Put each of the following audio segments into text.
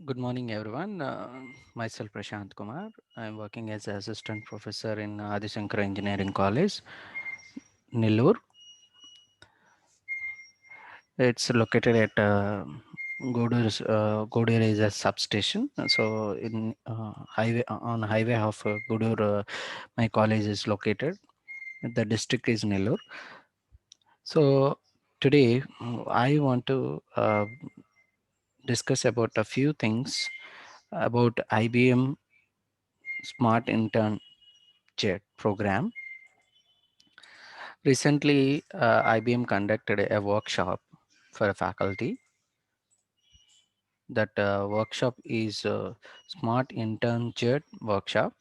Good morning, everyone. Myself Prashant Kumar. I'm working as an assistant professor in Adi Shankara Engineering College, Nellore. It's located at Godur is a substation. So in highway on highway of Godur, my college is located. The district is Nellore. So today I want to discuss about a few things about IBM Smart Intern Jet program. Recently, IBM conducted a workshop for a faculty. That workshop is Smart Internship Workshop,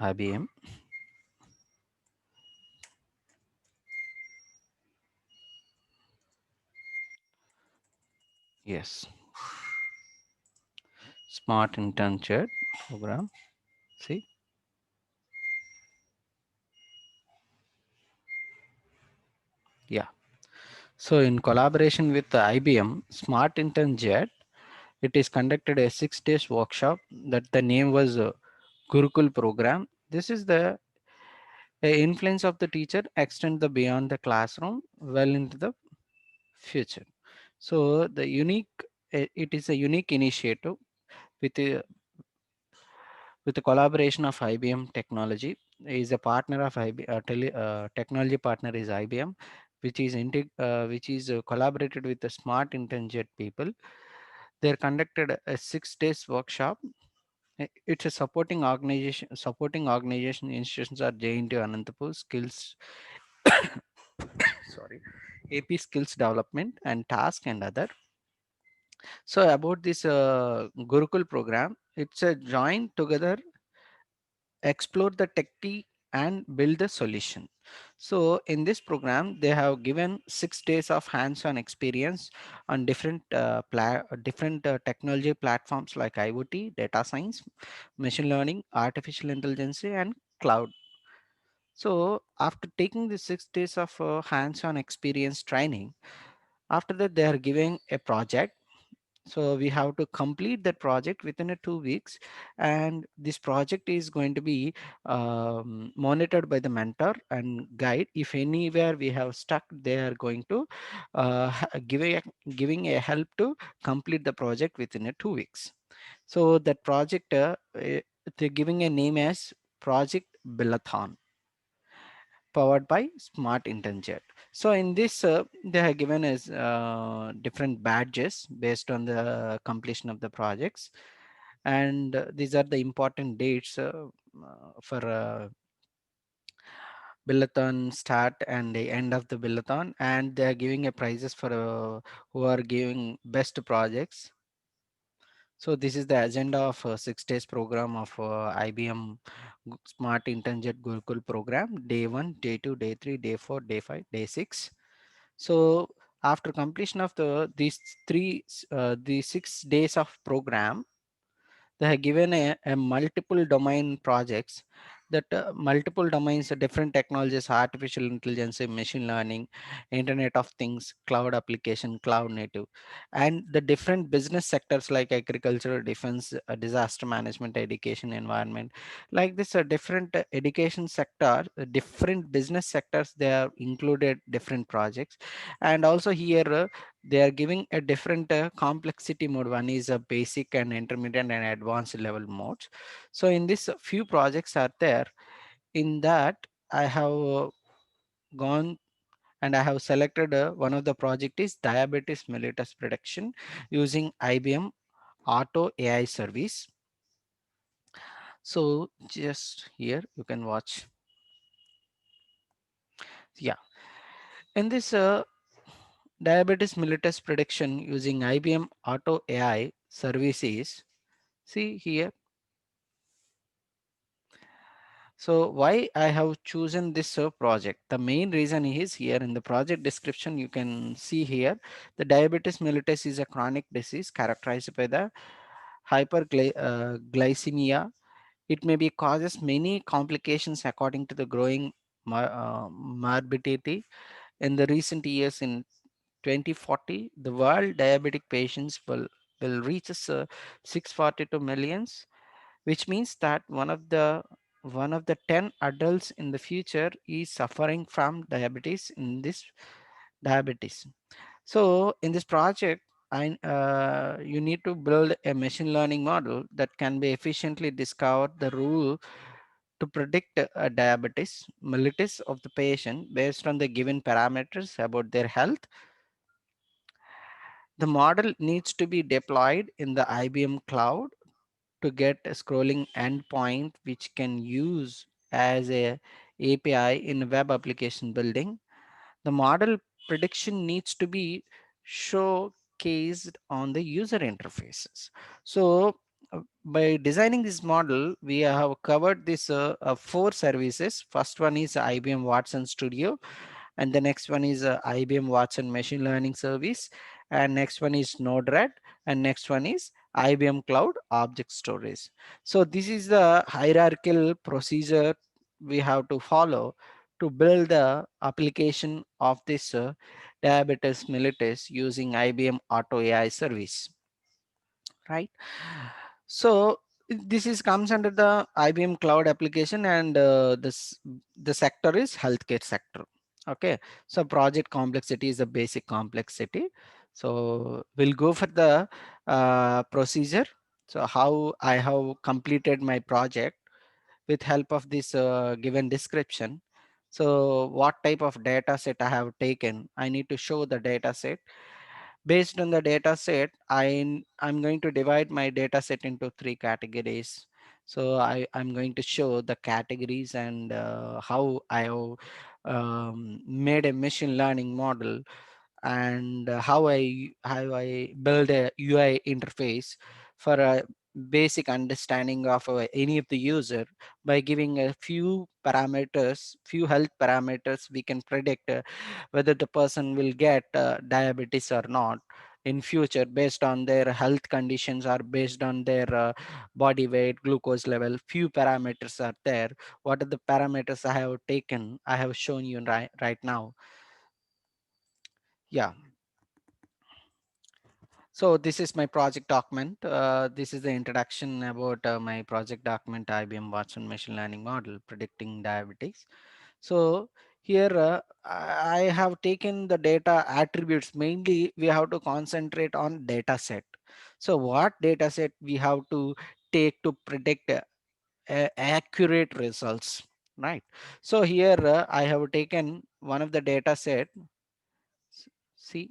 IBM. Yes, Smart Internship program. See, yeah. So in collaboration with the IBM Smart Internship, it is conducted a 6 days workshop that the name was Gurukul program. This is the influence of the teacher extend the beyond the classroom well into the future. So the it is a unique initiative with with the collaboration of IBM Technology. Is a partner of technology partner is IBM, which is collaborated with the Smart Intelligent people. They conducted a 6 days workshop. It's a supporting organization institutions are JNT Anantapur skills, sorry, AP skills development and task and other. So about this Gurukul program, it's a join together, explore the techie and build the solution. So in this program, they have given 6 days of hands-on experience on different technology platforms like IoT, data science, machine learning, artificial intelligence, and cloud. So after taking the 6 days of hands-on experience training, after that they are giving a project. So we have to complete that project within a 2 weeks, and this project is going to be monitored by the mentor and guide. If anywhere we have stuck, they are going to giving a help to complete the project within a 2 weeks. So that project they're giving a name as Project Billathon, powered by Smart Internjet. So in this, they have given us different badges based on the completion of the projects, and these are the important dates for Billathon start and the end of the Billathon, and they are giving a prizes for who are giving best projects. So this is the agenda of 6 days program of IBM Smart Internjet Gurukul program. Day 1, day 2, day 3, day 4, day 5, day 6. So after completion of the 6 days of program, they have given a multiple domain projects, that multiple domains, different technologies, artificial intelligence, machine learning, internet of things, cloud application, cloud native, and the different business sectors like agriculture, defense, disaster management, education, environment, like this different education sector, different business sectors, they are included different projects. And also here they are giving a different complexity mode. One is a basic and intermediate and advanced level modes. So in this few projects are there. In that I have gone and I have selected one of the project is diabetes mellitus prediction using IBM Auto AI service. So just here you can watch. Yeah, in this diabetes mellitus prediction using IBM Auto AI services, see here. So why I have chosen this project? The main reason is here in the project description. You can see here the diabetes mellitus is a chronic disease characterized by the hyperglycemia. It may be causes many complications according to the growing morbidity in the recent years in 2040, the world diabetic patients will reach 642 millions, which means that one of the 10 adults in the future is suffering from diabetes in this diabetes. So in this project, you need to build a machine learning model that can be efficiently discover the rule to predict diabetes mellitus of the patient based on the given parameters about their health. The model needs to be deployed in the IBM cloud to get a scrolling endpoint which can use as a API in web application building. The model prediction needs to be showcased on the user interfaces. So by designing this model, we have covered this four services. First one is IBM Watson Studio, and the next one is IBM Watson Machine Learning Service, and next one is Node-RED, and next one is IBM Cloud Object Storage. So this is the hierarchical procedure we have to follow to build the application of this diabetes mellitus using IBM Auto AI service, right? So this is comes under the IBM cloud application, and the sector is healthcare sector. Okay, so project complexity is the basic complexity. So we'll go for the procedure. So how I have completed my project with help of this given description. So what type of data set I have taken, I need to show the data set. Based on the data set, I'm going to divide my data set into three categories. So I'm going to show the categories and how I have made a machine learning model, and how I build a UI interface for a basic understanding of any of the user. By giving a few health parameters, we can predict whether the person will get diabetes or not in future based on their health conditions or based on their body weight, glucose level. Few parameters are there. What are the parameters I have taken, I have shown you right now. Yeah. So this is my project document. This is the introduction about my project document, IBM Watson Machine Learning Model Predicting Diabetes. So here I have taken the data attributes. Mainly we have to concentrate on data set. So what data set we have to take to predict accurate results, right? So here I have taken one of the data set. See,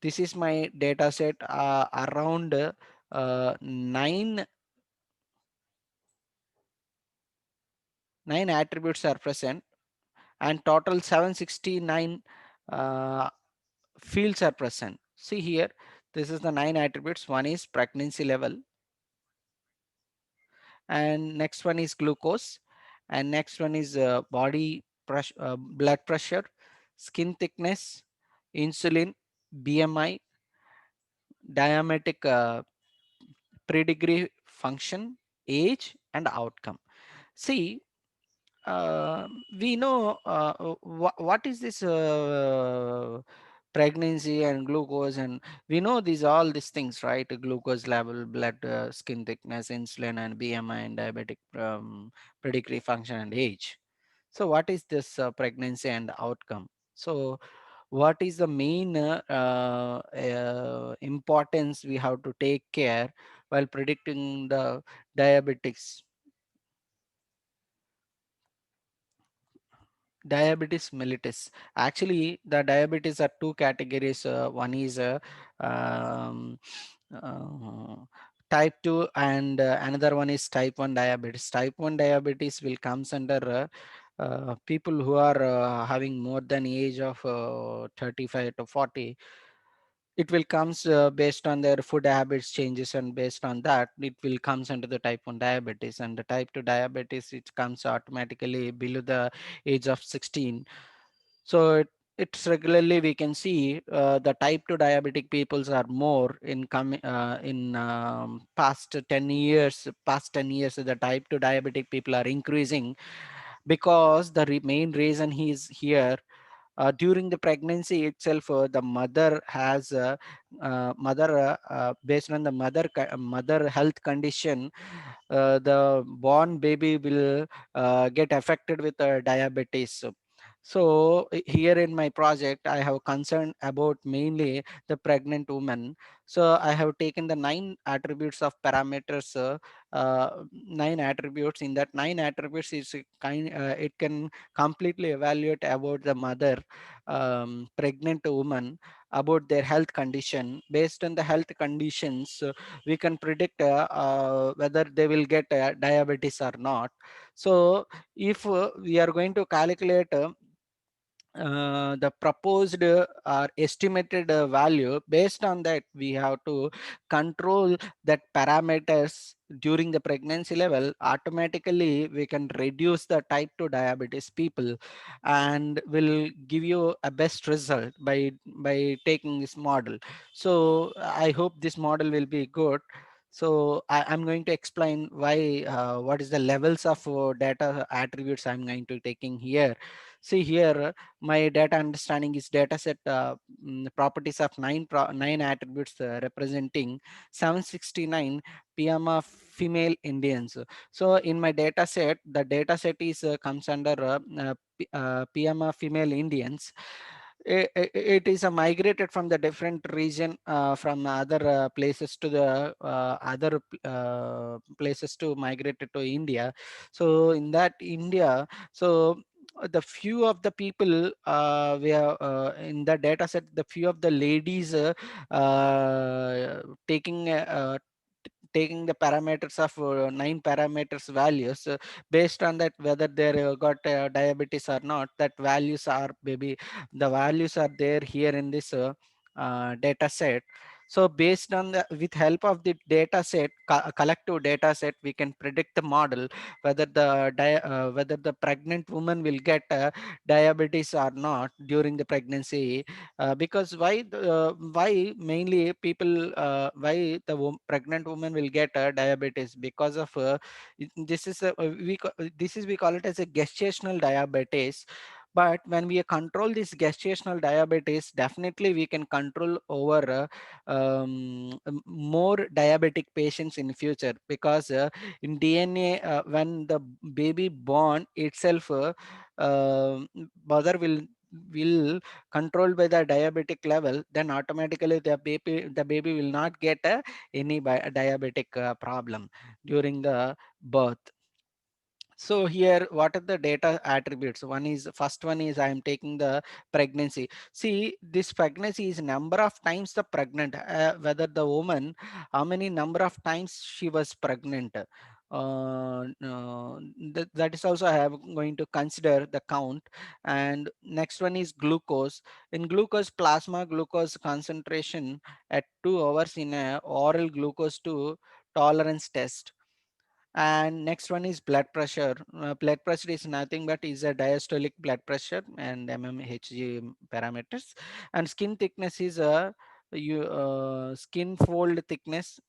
this is my data set around nine attributes are present, and total 769 uh, fields are present. See here, this is the nine attributes. One is pregnancy level, and next one is glucose, and next one is body pressure, blood pressure, skin thickness, insulin, BMI, diametric pedigree function, age, and outcome. See, uh, we know what is this pregnancy and glucose, and we know these all these things, right? Glucose level, blood, skin thickness, insulin, and BMI, and diabetic pedigree function, and age. So what is this pregnancy and outcome? So what is the main importance we have to take care while predicting the diabetics? Diabetes mellitus. Actually, the diabetes are two categories. One is uh, type 2, and another one is type 1 diabetes. Type 1 diabetes will comes under people who are having more than age of 35 to 40. It will comes based on their food habits changes, and based on that it will comes under the type 1 diabetes. And the type 2 diabetes, it comes automatically below the age of 16. So it's regularly we can see the type 2 diabetic peoples are more in coming in past 10 years the type 2 diabetic people are increasing, because the main reason he is here, During the pregnancy itself, the mother has based on the mother health condition, the born baby will get affected with diabetes. So here in my project, I have concern about mainly the pregnant woman. So I have taken the 9 attributes of parameters, 9 attributes. In that 9 attributes is a it can completely evaluate about the mother, pregnant woman, about their health condition. Based on the health conditions, we can predict whether they will get diabetes or not. So if we are going to calculate the proposed or estimated value, based on that we have to control that parameters during the pregnancy level. Automatically we can reduce the type 2 diabetes people and will give you a best result by taking this model. So I hope this model will be good. So I'm going to explain why, what is the levels of data attributes I'm going to taking here. See here, my data understanding is data set properties of 9 attributes representing 769 PM of female Indians. So in my data set, the data set is comes under PM of female Indians. It is migrated from the different region, from other places to the other places to migrated to India. So in that India, so the few of the people we are in the data set, the few of the ladies taking taking the parameters of 9 parameters values, based on that whether they got diabetes or not, that values are maybe the values are there here in this data set. So based on the, with help of the data set, collective data set, we can predict the model whether whether the pregnant woman will get diabetes or not during the pregnancy. Because why mainly people, why the pregnant woman will get diabetes? Because of this is this is, we call it as a gestational diabetes. But when we control this gestational diabetes, definitely we can control over more diabetic patients in future. Because in DNA, when the baby born itself, mother will controlled by the diabetic level, then automatically the baby will not get any diabetic problem during the birth. So here, what are the data attributes? One is, first one is I am taking the pregnancy. See, this pregnancy is number of times the pregnant, whether the woman, how many number of times she was pregnant. That is also I am going to consider the count. And next one is glucose. In glucose, plasma glucose concentration at 2 hours in a oral glucose to tolerance test. And next one is blood pressure. Blood pressure is nothing but is a diastolic blood pressure and mmHg parameters. And skin thickness is a skin fold thickness.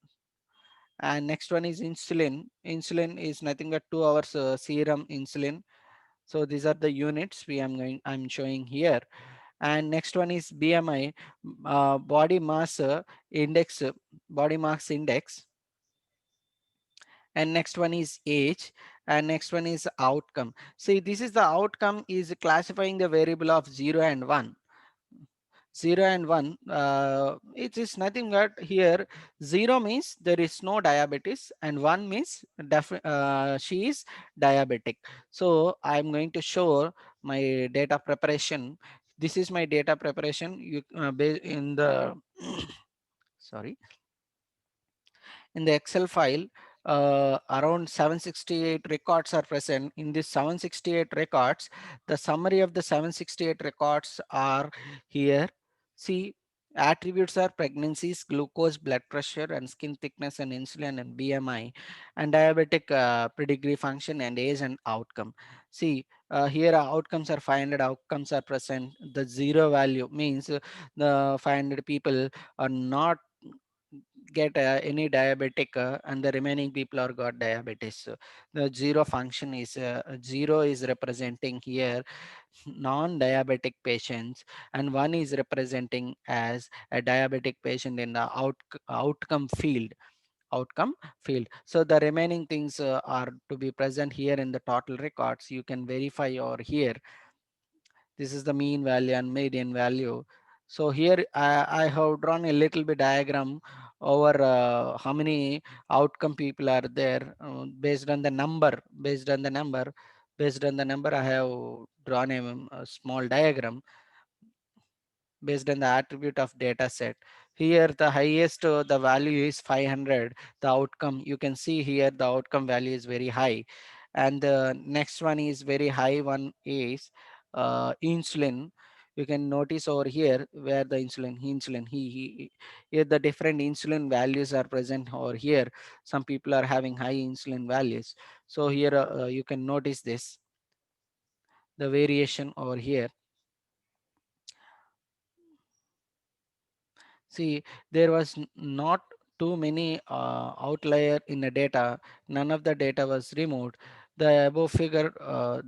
And next one is insulin. Insulin is nothing but 2 hours serum insulin. So these are the units I'm showing here. And next one is BMI, body mass index, body mass index. And next one is age. And next one is outcome. See, this is the outcome is classifying the variable of 0 and 1. 0 and 1, it is nothing but here 0 means there is no diabetes and 1 means she is diabetic. So I'm going to show my data preparation. This is my data preparation. You in the sorry, in the Excel file, around 768 records are present. In this 768 records, the summary of the 768 records are here. See, attributes are pregnancies, glucose, blood pressure, and skin thickness, and insulin, and BMI, and diabetic pedigree function, and age, and outcome. See, here outcomes are 500 outcomes are present. The zero value means the 500 people are not get any diabetic and the remaining people are got diabetes. So the zero function is zero is representing here non-diabetic patients, and one is representing as a diabetic patient in the outcome field. Outcome field. So the remaining things are to be present here in the total records. You can verify or here this is the mean value and median value. So here I have drawn a little bit diagram over how many outcome people are there based on the number. Based on the number, I have drawn a small diagram based on the attribute of data set. Here the highest the value is 500. The outcome you can see here the outcome value is very high, and the next one is very high one is insulin. You can notice over here where the insulin here the different insulin values are present over here. Some people are having high insulin values. So here you can notice this the variation over here. See, there was not too many outlier in the data. None of the data was removed. The above figure,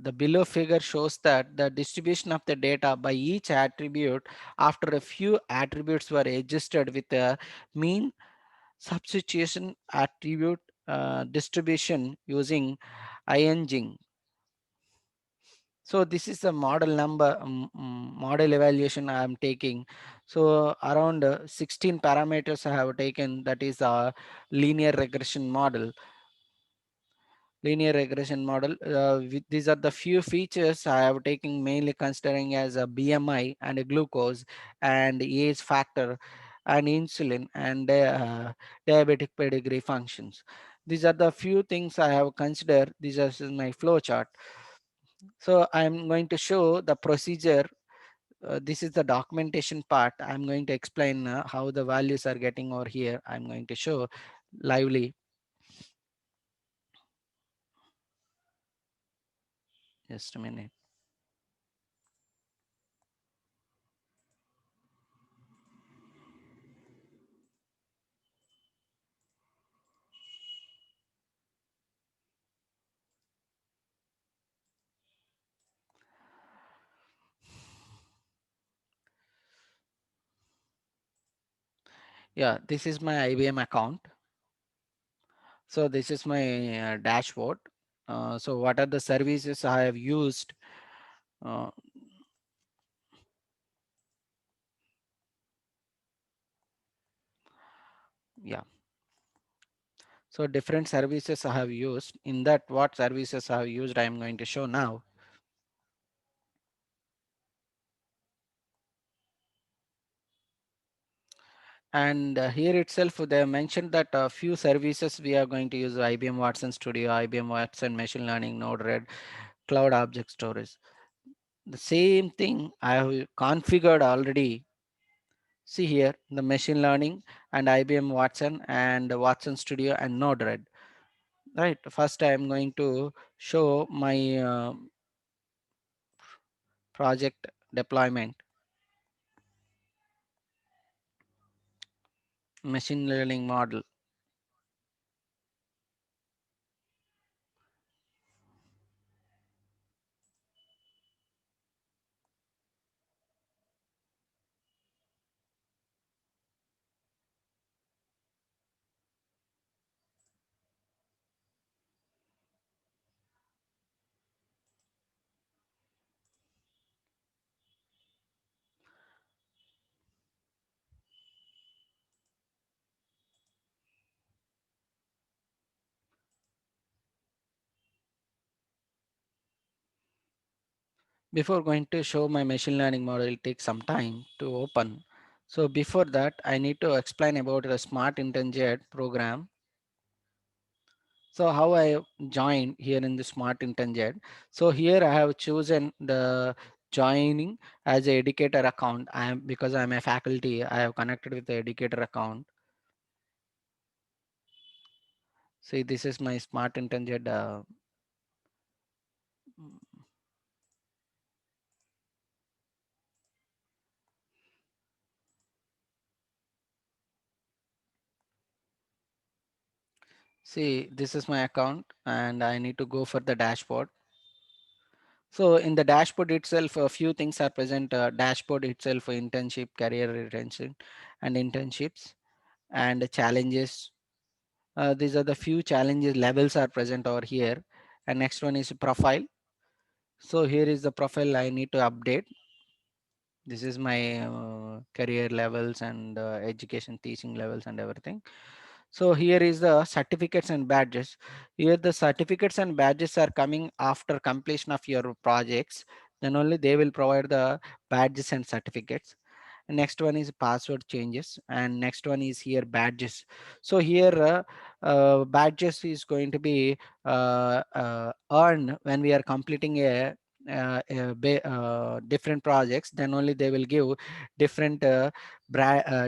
the below figure shows that the distribution of the data by each attribute after a few attributes were adjusted with a mean substitution attribute distribution using INGing. So this is the model number model evaluation I am taking. So around 16 parameters I have taken, that is a linear regression model. These are the few features I have taken, mainly considering as a BMI and a glucose and age factor and insulin and diabetic pedigree functions. These are the few things I have considered. This is my flow chart. So I'm going to show the procedure. This is the documentation part. I'm going to explain how the values are getting over here. I'm going to show lively. Just a minute. Yeah, this is my IBM account. So this is my dashboard. So what are the services I have used? Uh, yeah. So different services I have used. In that, what services I have used, I am going to show now. And here itself, they have mentioned that a few services we are going to use IBM Watson Studio, IBM Watson Machine Learning, Node-RED, Cloud Object Storage. The same thing I have configured already. See here, the machine learning and IBM Watson and Watson Studio and Node-RED. Right. First, I am going to show my project deployment, machine learning model. Before going to show my machine learning model, it takes some time to open. So before that, I need to explain about the Smart InternJet program. So how I joined here in the Smart InternJet. So here I have chosen the joining as a educator account. I am because I'm a faculty. I have connected with the educator account. See, this is my Smart InternJet. See, this is my account and I need to go for the dashboard. So in the dashboard itself, a few things are present. Dashboard itself, internship, career retention, and internships and challenges. These are the few challenges levels are present over here. And next one is profile. So here is the profile I need to update. This is my career levels and education teaching levels and everything. So here is the certificates and badges. Here the certificates and badges are coming after completion of your projects. Then only they will provide the badges and certificates. Next one is password changes, and next one is here badges. So here badges is going to be earned when we are completing different projects. Then only they will give different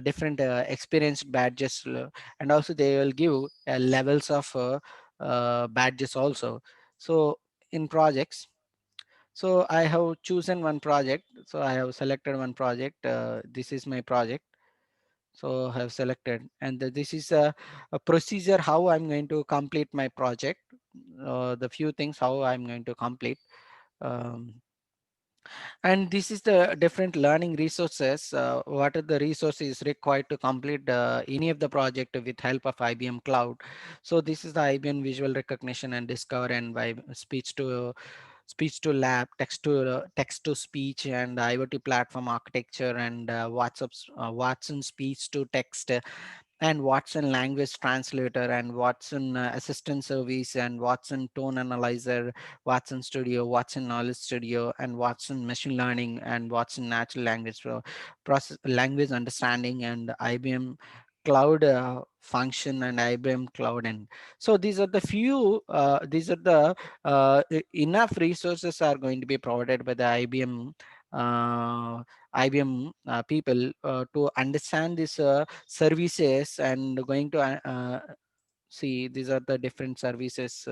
different experienced badges, and also they will give levels of badges also. So in projects, so I have chosen one project. So I have selected one project. This is my project. So I have selected, and this is a procedure how I'm going to complete my project. The few things how I'm going to complete. Um, and this is the different learning resources. What are the resources required to complete any of the project with help of IBM Cloud? So this is the IBM Visual Recognition and Discover and by speech to lab, text to speech, and IoT platform architecture, and Watson speech to text, and Watson language translator, and Watson assistant service, and Watson tone analyzer, Watson Studio, Watson Knowledge Studio, and Watson machine learning, and Watson natural language process language understanding, and IBM cloud function, and IBM cloud. And so these are the few these are the enough resources are going to be provided by the uh, IBM people to understand these services, and going to see these are the different services.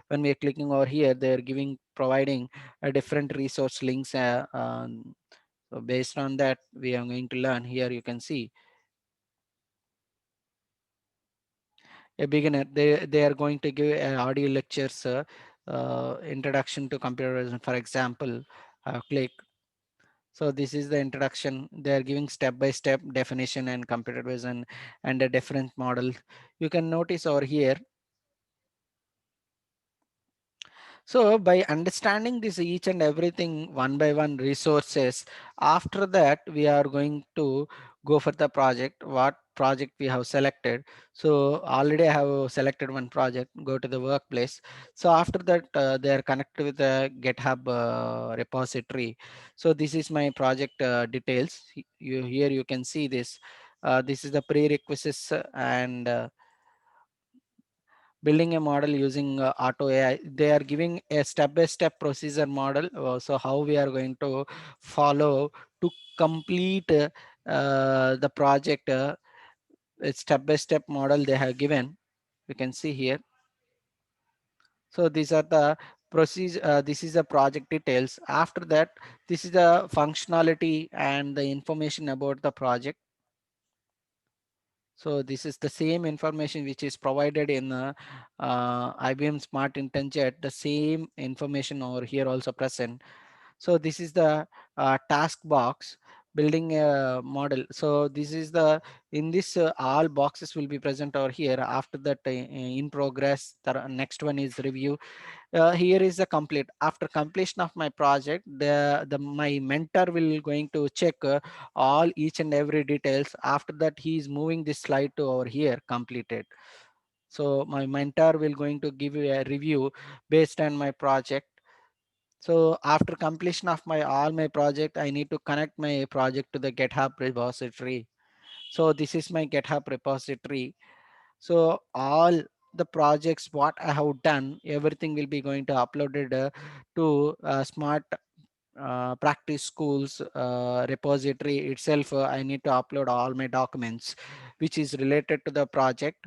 When we are clicking over here, they are giving providing a different resource links. So based on that, we are going to learn. Here you can see a beginner. They are going to give audio lectures, introduction to computer vision, for example. Click. So this is the introduction. They are giving step-by-step definition and computer vision and a different model. You can notice over here. So by understanding this each and everything one by one resources, after that we are going to go for the project, what project we have selected. So already I have selected one project, go to the workplace. So after that they are connected with the GitHub repository. So this is my project details. Here you can see this. This is the prerequisites and building a model using auto AI. They are giving a step-by-step procedure model. So how we are going to follow to complete the project. A step-by-step model they have given. You can see here. So these are the procedure. This is the project details. After that, this is the functionality and the information about the project. So this is the same information which is provided in IBM Smart InternJet, the same information over here also present. So this is the task box, building a model. So this is the, in this all boxes will be present over here. After that in progress, the next one is review. Here is the complete. After completion of my project, the my mentor will going to check all each and every details. After that, he is moving this slide to over here completed. So my mentor will going to give you a review based on my project. So after completion of my all my project, I need to connect my project to the GitHub repository. So this is my GitHub repository. So all the projects what I have done, everything will be going to uploaded to smart practice schools repository itself. I need to upload all my documents which is related to the project.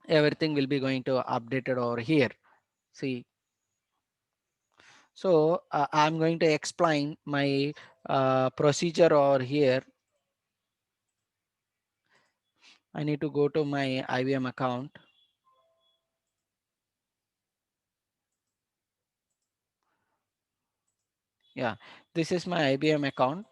Everything will be going to updated over here. See, so I'm going to explain my procedure over here. I need to go to my IBM account. Yeah, this is my IBM account.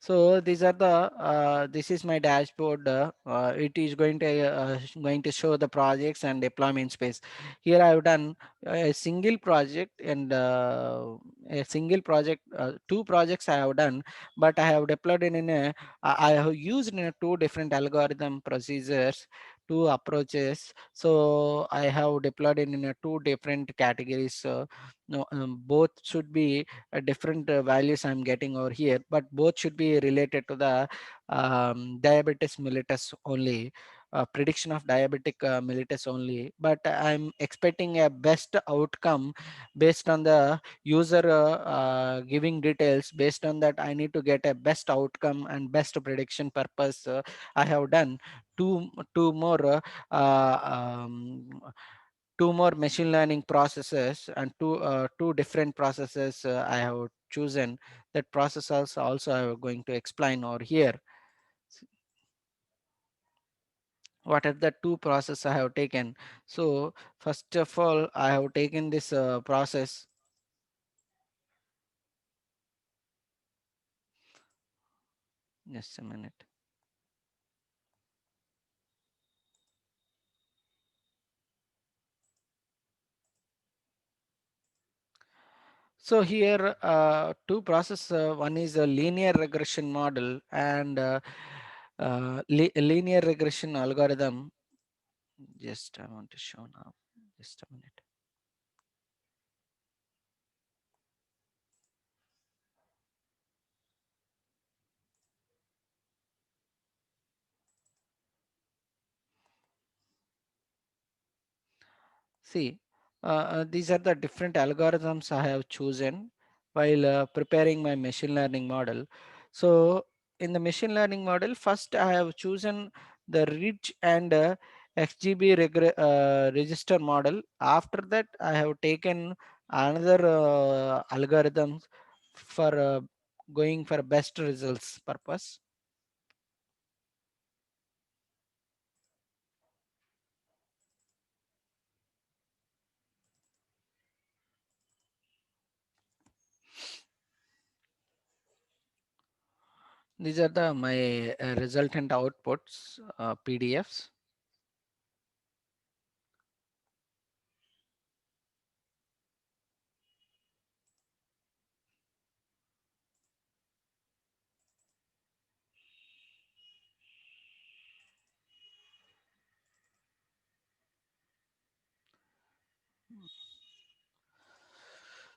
So these are the this is my dashboard. It is going to show the projects and deployment space. Here I have done a single project and two projects I have done, but I have deployed in a I have used in a two different algorithm procedures, two approaches. So I have deployed in a two different categories. No, both should be different values I'm getting over here, but both should be related to the diabetes mellitus only, prediction of diabetic mellitus only. But I'm expecting a best outcome based on the user giving details. Based on that, I need to get a best outcome and best prediction purpose. I have done two more two more machine learning processes and two different processes I have chosen. That processes also I'm going to explain over here. What are the two process I have taken? So first of all, I have taken this process. Just a minute. So here two process, one is a linear regression model and linear regression algorithm. Just I want to show now. Just a minute. See, these are the different algorithms I have chosen while preparing my machine learning model. So in the machine learning model, first I have chosen the rich and XGB register model. After that, I have taken another algorithms for going for best results purpose. These are the my resultant outputs, PDFs.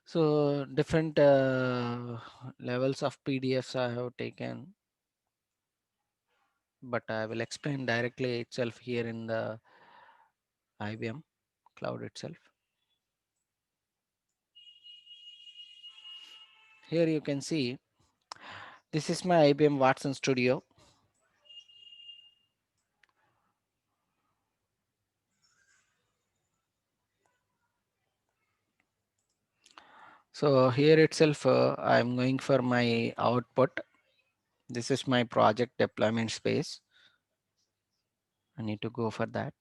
So different levels of PDFs I have taken, but I will explain directly itself here in the IBM cloud itself. Here you can see this is my IBM Watson Studio. So here itself I'm going for my output. This is my project deployment space. I need to go for that.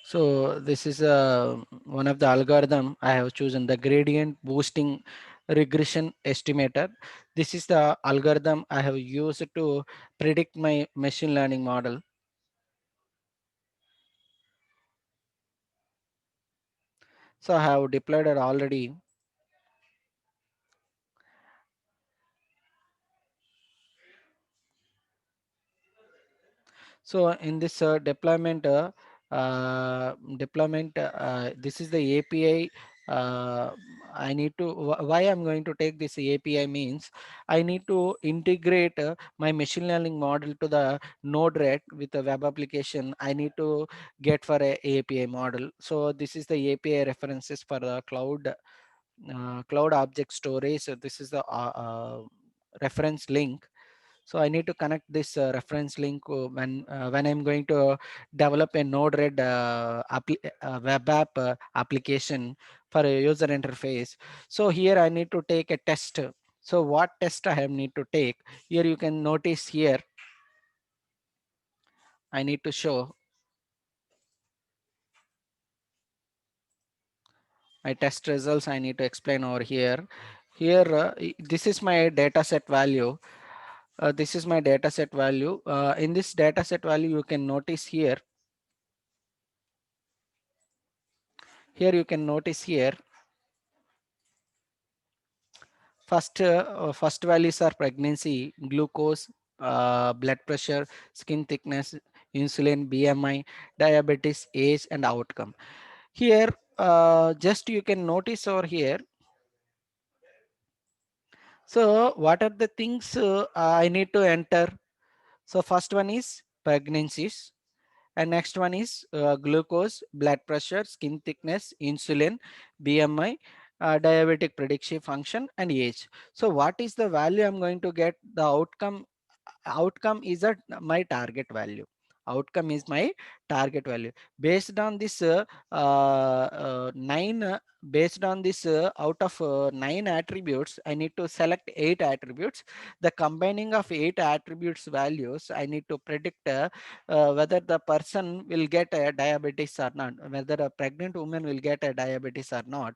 So this is one of the algorithm I have chosen, the gradient boosting regression estimator. This is the algorithm I have used to predict my machine learning model. So I have deployed it already. So in this deployment, this is the API. I need to why I'm going to take this API means I need to integrate my machine learning model to the Node-RED with a web application. I need to get for a API model. So this is the API references for the cloud object storage. So this is the reference link. So I need to connect this reference link when I'm going to develop a Node-RED web app application for a user interface. So here I need to take a test. So what test I have need to take? Here you can notice here I need to show my test results. I need to explain over here. Here, this is my data set value. This is my data set value. In this data set value, you can notice here. Here you can notice here. First values are pregnancy, glucose, blood pressure, skin thickness, insulin, BMI, diabetes, age, and outcome. Here, just you can notice over here. So, what are the things I need to enter? So, first one is pregnancies, and next one is glucose, blood pressure, skin thickness, insulin, BMI, diabetic prediction function, and age. So what is the value I'm going to get? The outcome is at my target value. Outcome is my target value. Based on this nine based on this out of nine attributes, I need to select eight attributes. The combining of eight attributes values, I need to predict whether the person will get a diabetes or not, whether a pregnant woman will get a diabetes or not.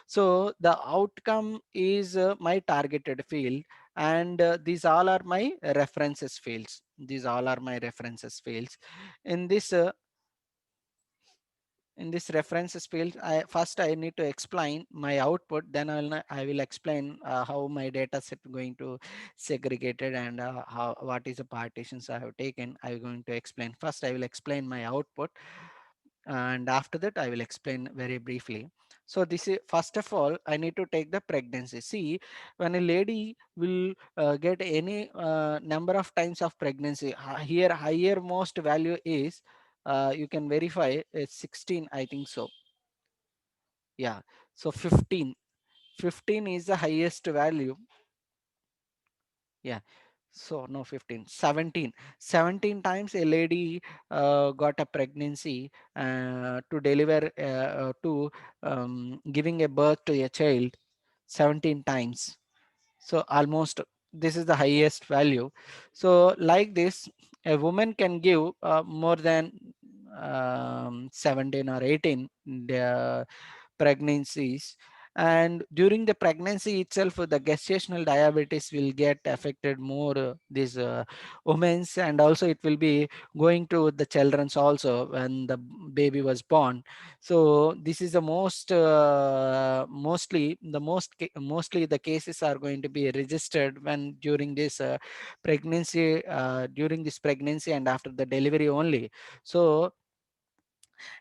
So the outcome is my targeted field, and these all are my references fields. These all are my references fields. In this in this references field, I need to explain my output, then I will explain how my data set going to segregated, and how what is the partitions I have taken. I'm going to explain. First I will explain my output, and after that I will explain very briefly. So this is, first of all, I need to take the pregnancy. See, when a lady will get any number of times of pregnancy, here higher most value is, you can verify, it's 16, I think so. Yeah, so 15 is the highest value. Yeah, so no, 15, 17 times a lady got a pregnancy to deliver to giving a birth to a child 17 times. So almost this is the highest value. So like this, a woman can give more than 17 or 18 pregnancies, and during the pregnancy itself the gestational diabetes will get affected more, these women's, and also it will be going to the children's also when the baby was born. So this is the most mostly the cases are going to be registered when during this pregnancy and after the delivery only. So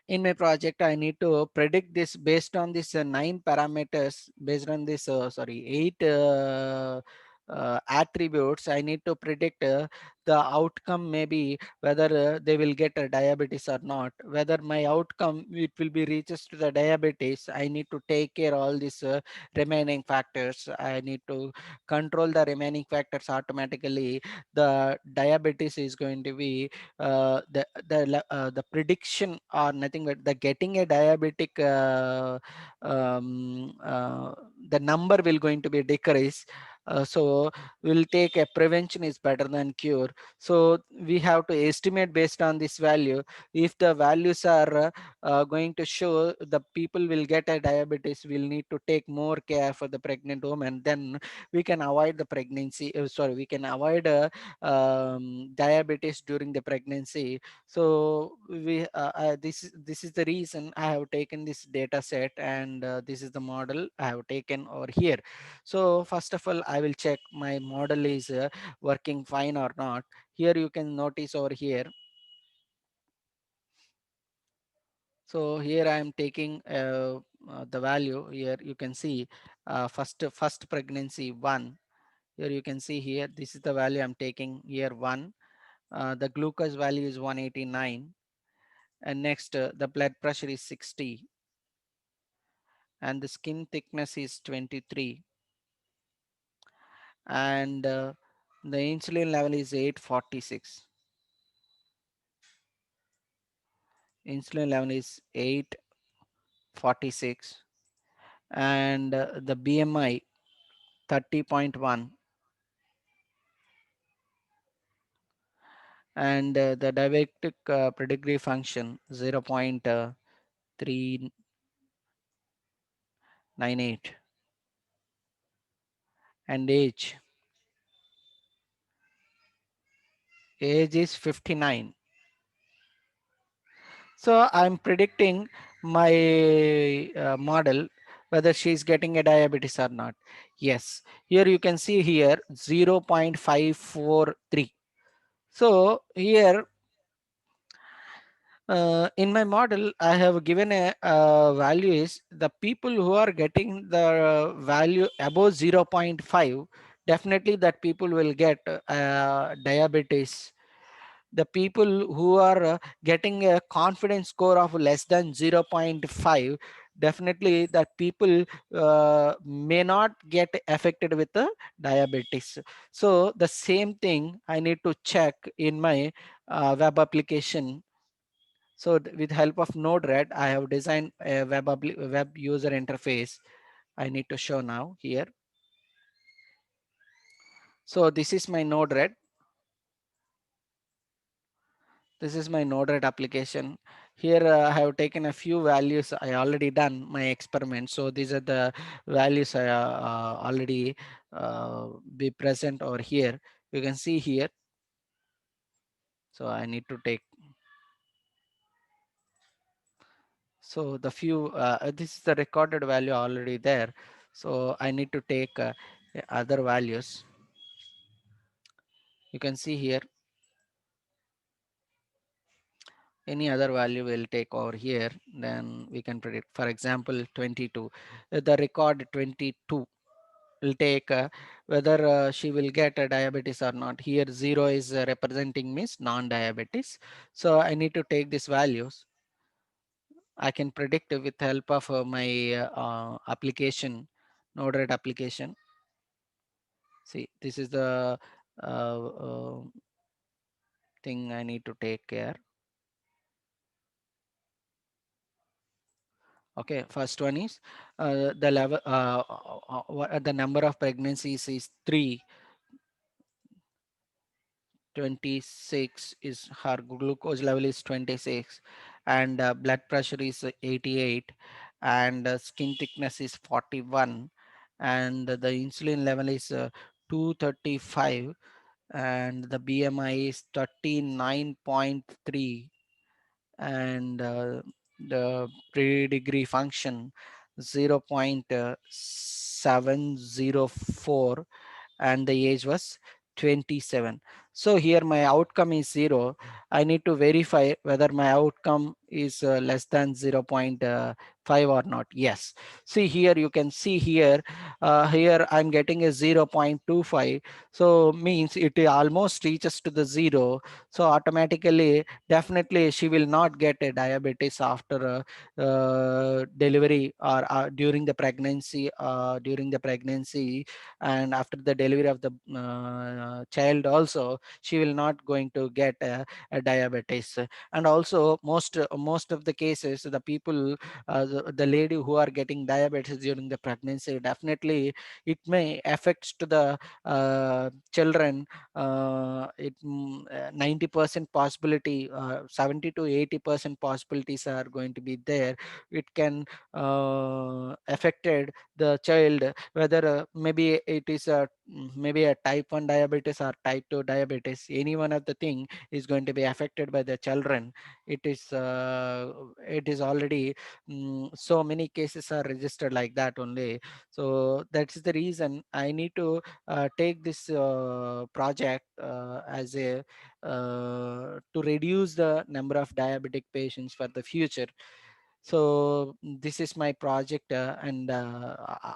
in my project I need to predict this based on this nine parameters, based on this sorry eight attributes. I need to predict the outcome, maybe whether they will get a diabetes or not. Whether my outcome it will be reaches to the diabetes, I need to take care all these remaining factors. I need to control the remaining factors automatically. The diabetes is going to be the prediction or nothing but the getting a diabetic the number will going to be decreased. So we'll take a prevention is better than cure. So we have to estimate based on this value. If the values are going to show the people will get a diabetes, we'll need to take more care for the pregnant woman, then we can avoid the pregnancy, sorry, we can avoid diabetes during the pregnancy. So this is the reason I have taken this data set, and this is the model I have taken over here. So first of all, I will check my model is working fine or not. Here you can notice over here. So here I am taking the value. Here you can see first pregnancy 1. Here you can see here, this is the value I'm taking here 1. The glucose value is 189, and next the blood pressure is 60, and the skin thickness is 23, and the insulin level is 846. Insulin level is 846, and the BMI 30.1, and the diabetic pedigree function 0.398, and age is 59. So I'm predicting my model whether she's getting a diabetes or not. Yes, here you can see here 0.543. So here in my model, I have given a value is the people who are getting the value above zero point 0.5, definitely that people will get diabetes. The people who are getting a confidence score of less than zero point 0.5, definitely that people may not get affected with the diabetes. So the same thing I need to check in my web application. So with help of Node-RED, I have designed a web user interface. I need to show now here. So this is my Node-RED. This is my Node-RED application. Here I have taken a few values. I already done my experiment. So these are the values I already be present over here. You can see here. So I need to take. So the few, this is the recorded value already there. So I need to take other values. You can see here any other value will take over here, then we can predict. For example, 22, the record 22 will take whether she will get a diabetes or not. Here 0 is representing means non-diabetes. So I need to take these values. I can predict with help of my application, Node-RED application. See, this is the thing I need to take care. Okay, first one is the level, the number of pregnancies is 3, 26 is her glucose level is 26, and blood pressure is 88, and skin thickness is 41, and the insulin level is 235, and the BMI is 39.3, and the pre-degree function 0.704, and the age was 27. So here my outcome is 0. I need to verify whether my outcome is less than 0.5 or not. Yes. See here, you can see here, here I'm getting a 0.25. So means it almost reaches to the 0. So automatically, definitely she will not get a diabetes after delivery or during the pregnancy, and after the delivery of the child also, she will not going to get a diabetes. And also most of the cases, the people, the lady who are getting diabetes during the pregnancy, definitely it may affects to the children. 90% possibility, 70 to 80% possibilities are going to be there. It can affected the child, whether maybe it is maybe a type 1 diabetes or type 2 diabetes. Any one of the thing is going to be affected by the children. It is already, so many cases are registered like that only. So that's the reason I need to take this project as a to reduce the number of diabetic patients for the future. So this is my project and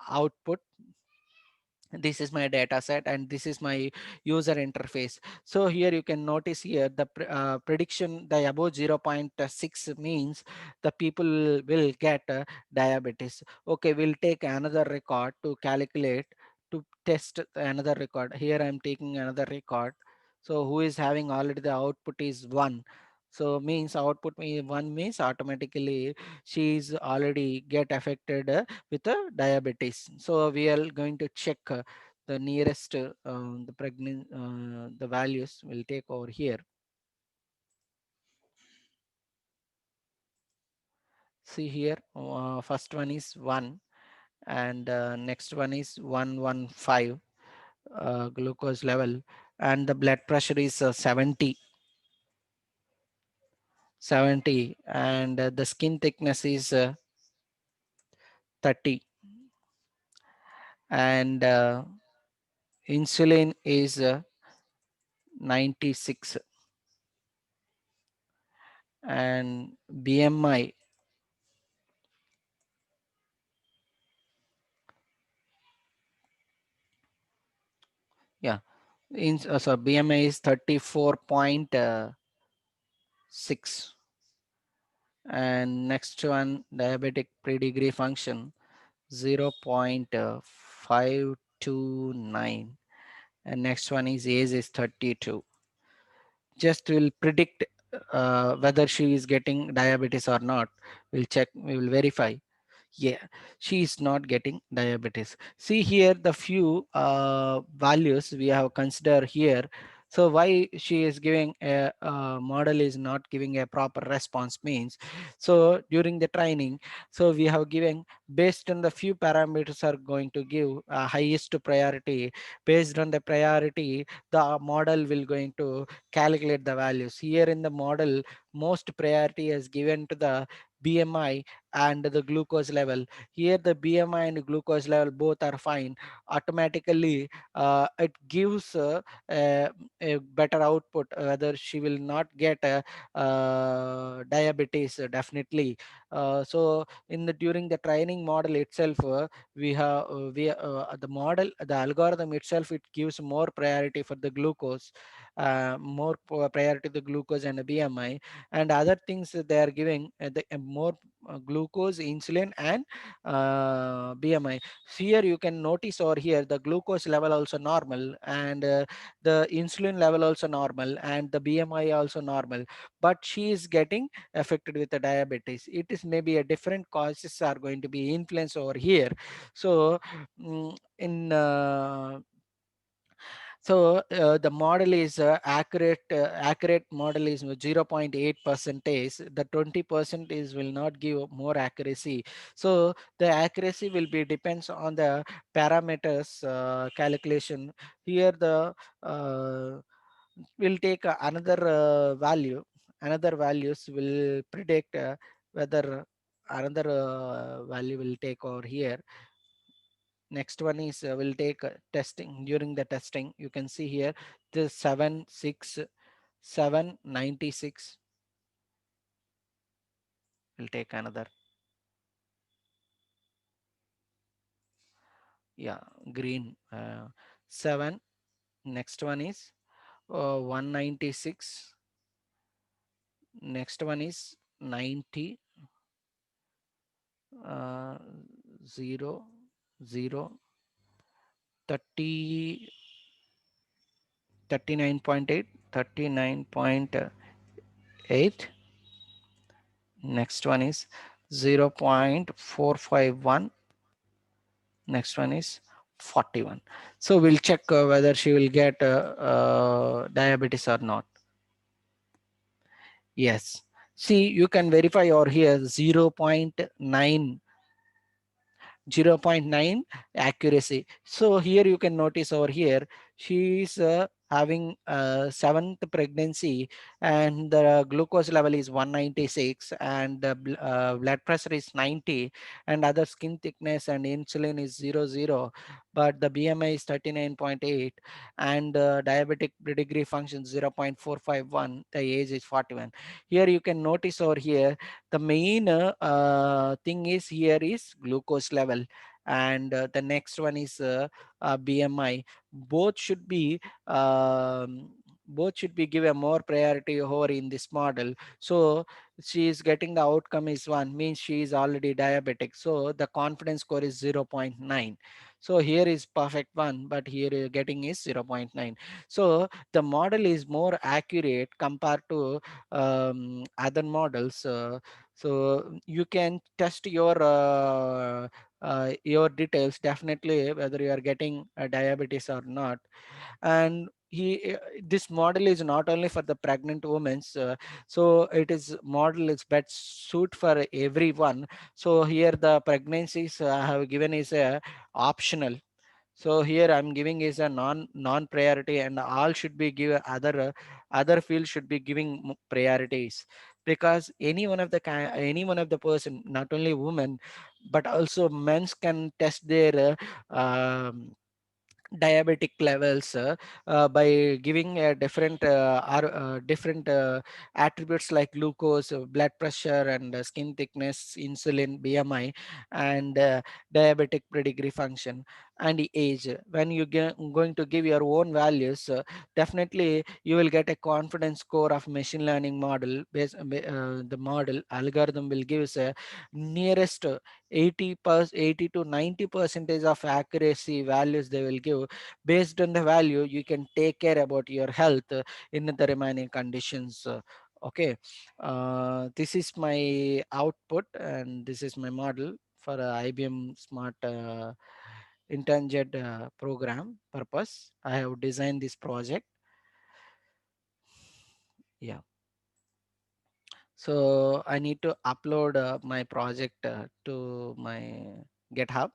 output. This is my data set, and this is my user interface. So here you can notice here the prediction, the above zero point 0.6 means the people will get diabetes. Okay, we'll take another record to calculate, to test another record. Here I'm taking another record. So who is having already the output is 1. So means output 1 means automatically she is already get affected with diabetes. So we are going to check the nearest the pregnant the values will take over here. See here, first one is 1 and next one is 115 glucose level, and the blood pressure is 70, and the skin thickness is 30, and insulin is 96, and BMI, yeah, so BMI is 34.6, and next one diabetic pre-degree function 0.529, and next one is age is 32. Just will predict whether she is getting diabetes or not. We'll check, we will verify. Yeah, she is not getting diabetes. See here the few values we have considered here. So why she is giving a model is not giving a proper response means, so during the training, so we have given based on the few parameters are going to give highest priority. Based on the priority, the model will going to calculate the values. Here in the model, most priority is given to the BMI and the glucose level. Here the BMI and glucose level both are fine. Automatically it gives a better output, whether she will not get diabetes definitely. So in the during the training model itself, the model, the algorithm itself, it gives more priority for the glucose, priority to the glucose and the BMI, and other things they are giving more glucose, insulin, and BMI. Here you can notice over here the glucose level also normal, and the insulin level also normal, and the BMI also normal, but she is getting affected with the diabetes. It is maybe a different causes are going to be influence over here. So in the model is accurate model is 0.8 percentage. The 20% is will not give more accuracy. So the accuracy will be depends on the parameters calculation. Here the will take another value. Another values will predict whether another value will take over here. Next one is will take testing. During the testing, you can see here the 796 will take another, yeah, green 7. Next one is 196. Next one is 90, uh, 0, 0, 30, 39.8, 39.8. Next one is 0.451. Next one is 41. So we'll check whether she will get diabetes or not. Yes. See, you can verify over here 0.9, 0.9 accuracy. So here you can notice over here, she is having a seventh pregnancy, and the glucose level is 196, and the blood pressure is 90, and other skin thickness and insulin is 00, but the BMI is 39.8, and diabetic pedigree function 0.451, the age is 41. Here you can notice over here the main thing is here is glucose level, and the next one is BMI. Both should be both should be given more priority over in this model. So she is getting the outcome is 1, means she is already diabetic, so the confidence score is 0.9. So here is perfect one, but here you're getting is 0.9. So the model is more accurate compared to other models. So you can test your details definitely whether you are getting diabetes or not. And this model is not only for the pregnant women, so it is model is best suit for everyone. So here the pregnancies I have given is a optional. So here I'm giving is a non priority, and all should be given other fields should be giving priorities, because any one of the person, not only women but also men's, can test their diabetic levels by giving a different attributes like glucose, blood pressure, and skin thickness, insulin, BMI, and diabetic pedigree function, and the age. When you going to give your own values, definitely you will get a confidence score of machine learning model. The model algorithm will give us a nearest 80 to 90 percentage of accuracy values they will give. Based on the value, you can take care about your health in the remaining conditions. Okay, this is my output, and this is my model for IBM Smart Internjet program purpose. I have designed this project. Yeah, so I need to upload my project to my GitHub.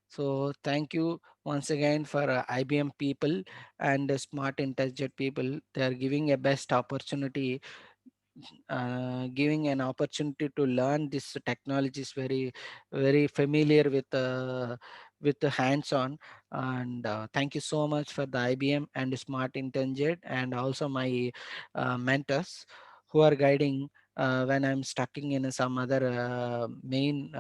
So thank you once again for IBM people and Smart Intelligent people. They are giving a best opportunity, giving an opportunity to learn this technology is very familiar with the hands-on. And thank you so much for the IBM and Smart Intelligent, and also my mentors who are guiding when I'm stucking in some other main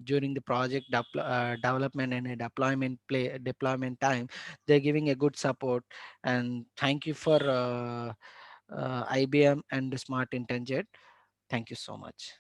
during the project development and deployment time. They're giving a good support, and thank you for IBM and Smart Intelligent. Thank you so much.